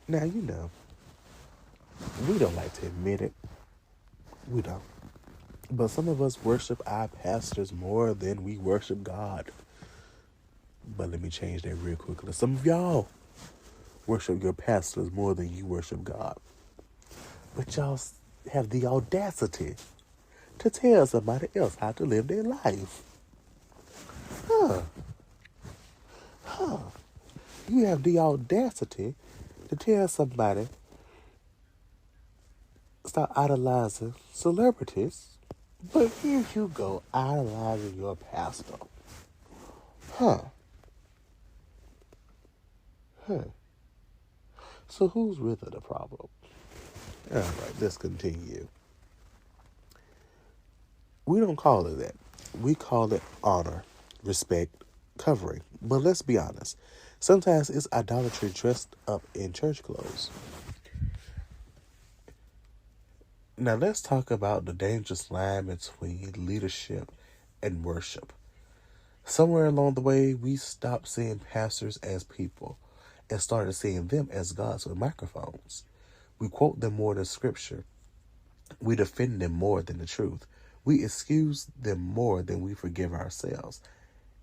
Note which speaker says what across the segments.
Speaker 1: Now, we don't like to admit it. We don't. But some of us worship our pastors more than we worship God. But let me change that real quickly. Some of y'all worship your pastors more than you worship God. But y'all have the audacity to tell somebody else how to live their life. Huh. You have the audacity to tell somebody stop idolizing celebrities, but here you go idolizing your pastor. Huh. Huh. So who's really the problem? All right, let's continue. We don't call it that. We call it honor, respect, covering. But let's be honest. Sometimes it's idolatry dressed up in church clothes. Now let's talk about the dangerous line between leadership and worship. Somewhere along the way, we stopped seeing pastors as people and started seeing them as gods with microphones. We quote them more than scripture. We defend them more than the truth. We excuse them more than we forgive ourselves.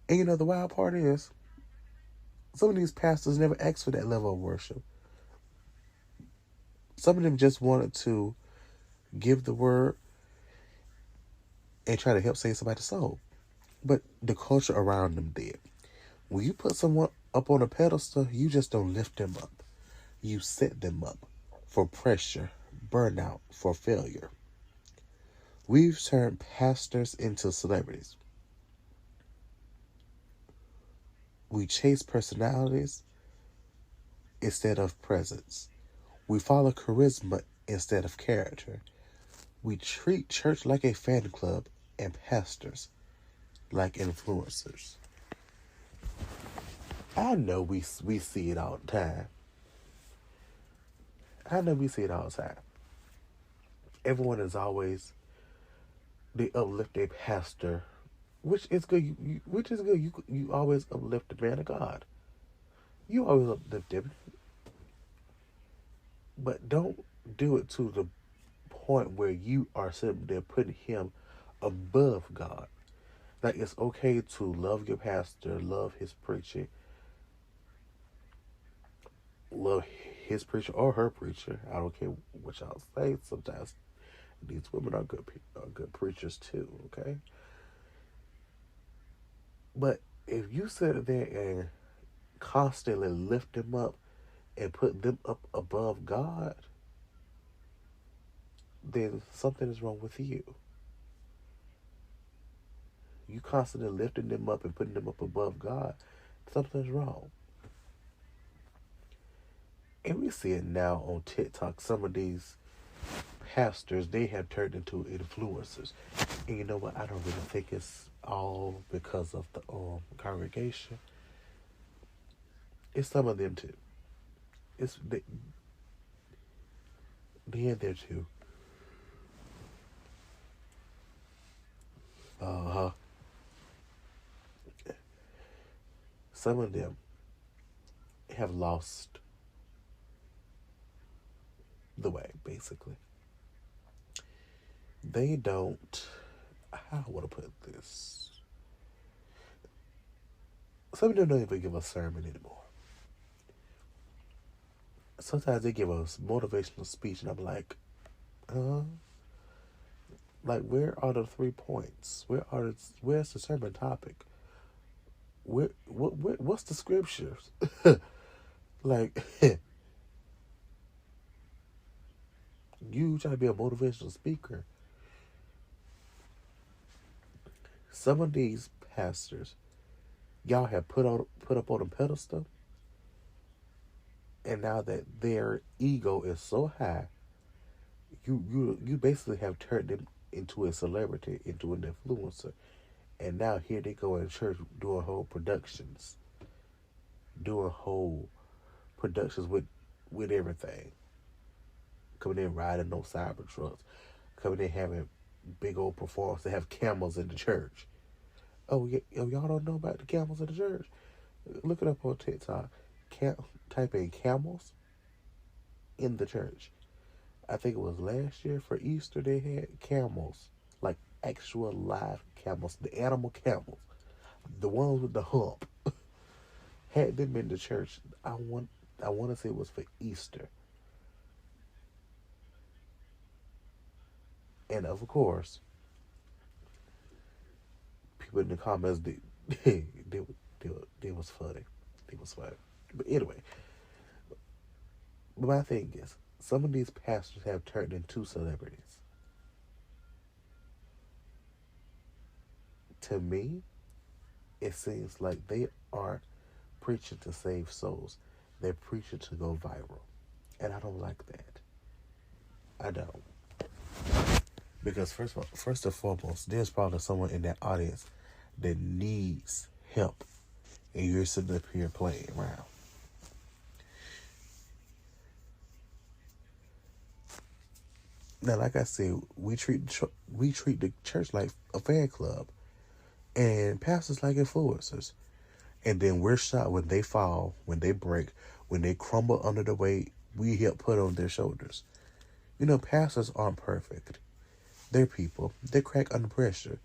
Speaker 1: And the wild part is, some of these pastors never asked for that level of worship. Some of them just wanted to give the word and try to help save somebody's soul. But the culture around them did. When you put someone up on a pedestal, you just don't lift them up. You set them up for pressure, burnout, for failure. We've turned pastors into celebrities. We chase personalities instead of presence. We follow charisma instead of character. We treat church like a fan club and pastors like influencers. I know we see it all the time. I know we see it all the time. Everyone is always, they uplift a pastor, which is good. Which is good. You always uplift the man of God. You always uplift him, but don't do it to the point where you are sitting there putting him above God. Like, it's okay to love your pastor, love his preaching, love his preacher or her preacher. I don't care what y'all say. Sometimes these women are good preachers too. Okay, but if you sit there and constantly lift them up and put them up above God, then something is wrong with you. You constantly lifting them up and putting them up above God, something's wrong. And we see it now on TikTok. Some of these pastors, they have turned into influencers. And you know what? I don't really think it's all because of the congregation. It's some of them too. It's they in there too. Uh huh. Some of them have lost the way, basically. They don't. How I want to put this? Some of them don't even give a sermon anymore. Sometimes they give us motivational speech, and I'm uh, like, where are the 3 points? Where's the sermon topic? What's the scriptures? Like, you try to be a motivational speaker. Some of these pastors, y'all have put up on a pedestal, and now that their ego is so high, you basically have turned them into a celebrity, into an influencer, and now here they go in church doing whole productions, doing whole productions with everything, coming in riding no cyber trucks, coming in having big old performance. They have camels in the church. Oh, yeah, y'all don't know about the camels in the church? Look it up on TikTok. Type in camels. in the church. I think it was last year for Easter, they had camels, like actual live camels, the animal camels, the ones with the hump. Had them in the church. I want to say it was for Easter. And of course, people in the comments, they was funny. They was funny. But anyway, my thing is, some of these pastors have turned into celebrities. To me, it seems like they aren't preaching to save souls. They're preaching to go viral. And I don't like that. I don't. Because first and foremost, there's probably someone in that audience that needs help. And you're sitting up here playing around. Now, like I said, we treat the church like a fan club, and pastors like influencers. And then we're shocked when they fall, when they break, when they crumble under the weight we help put on their shoulders. Pastors aren't perfect. They're people. They crack under pressure.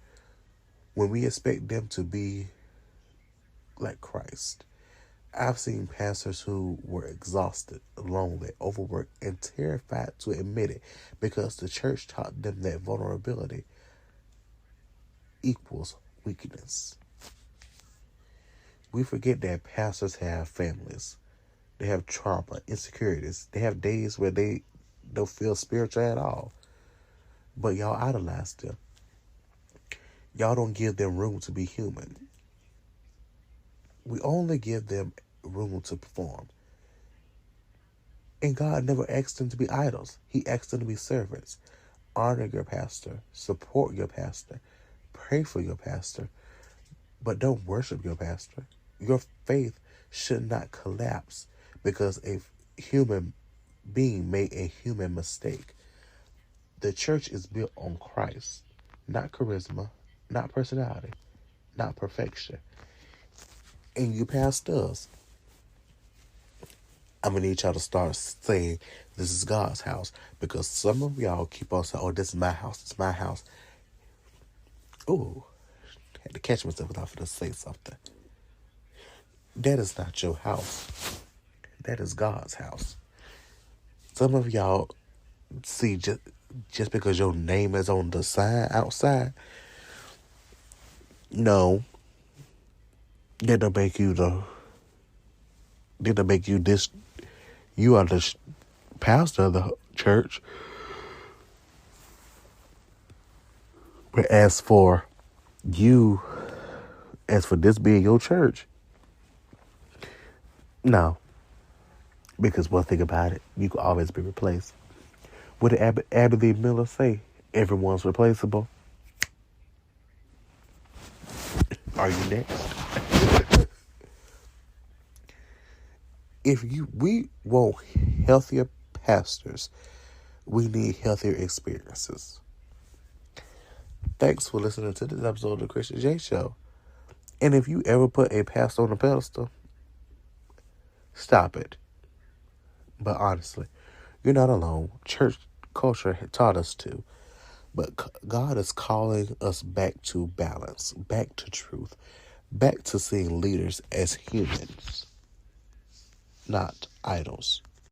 Speaker 1: When we expect them to be like Christ. I've seen pastors who were exhausted, lonely, overworked, and terrified to admit it because the church taught them that vulnerability equals weakness. We forget that pastors have families. They have trauma, insecurities. They have days where they don't feel spiritual at all. But y'all idolize them. Y'all don't give them room to be human. We only give them room to perform. And God never asked them to be idols. He asked them to be servants. Honor your pastor. Support your pastor. Pray for your pastor. But don't worship your pastor. Your faith should not collapse because a human being made a human mistake. The church is built on Christ, not charisma, not personality, not perfection. And you pastors, I'm going to need y'all to start saying this is God's house, because some of y'all keep on saying, oh, this is my house, it's my house. Ooh, had to catch myself without to say something. That is not your house. That is God's house. Some of y'all see just because your name is on the sign outside, no, that'll make you this. You are the pastor of the church. But as for this being your church, no. Because one thing about it, you can always be replaced. What did Abby Lee Miller say? Everyone's replaceable. Are you next? We want healthier pastors, we need healthier experiences. Thanks for listening to this episode of the Christian J Show. And if you ever put a pastor on a pedestal, stop it. But honestly, you're not alone. Church culture taught us to. But God is calling us back to balance, back to truth, back to seeing leaders as humans, not idols.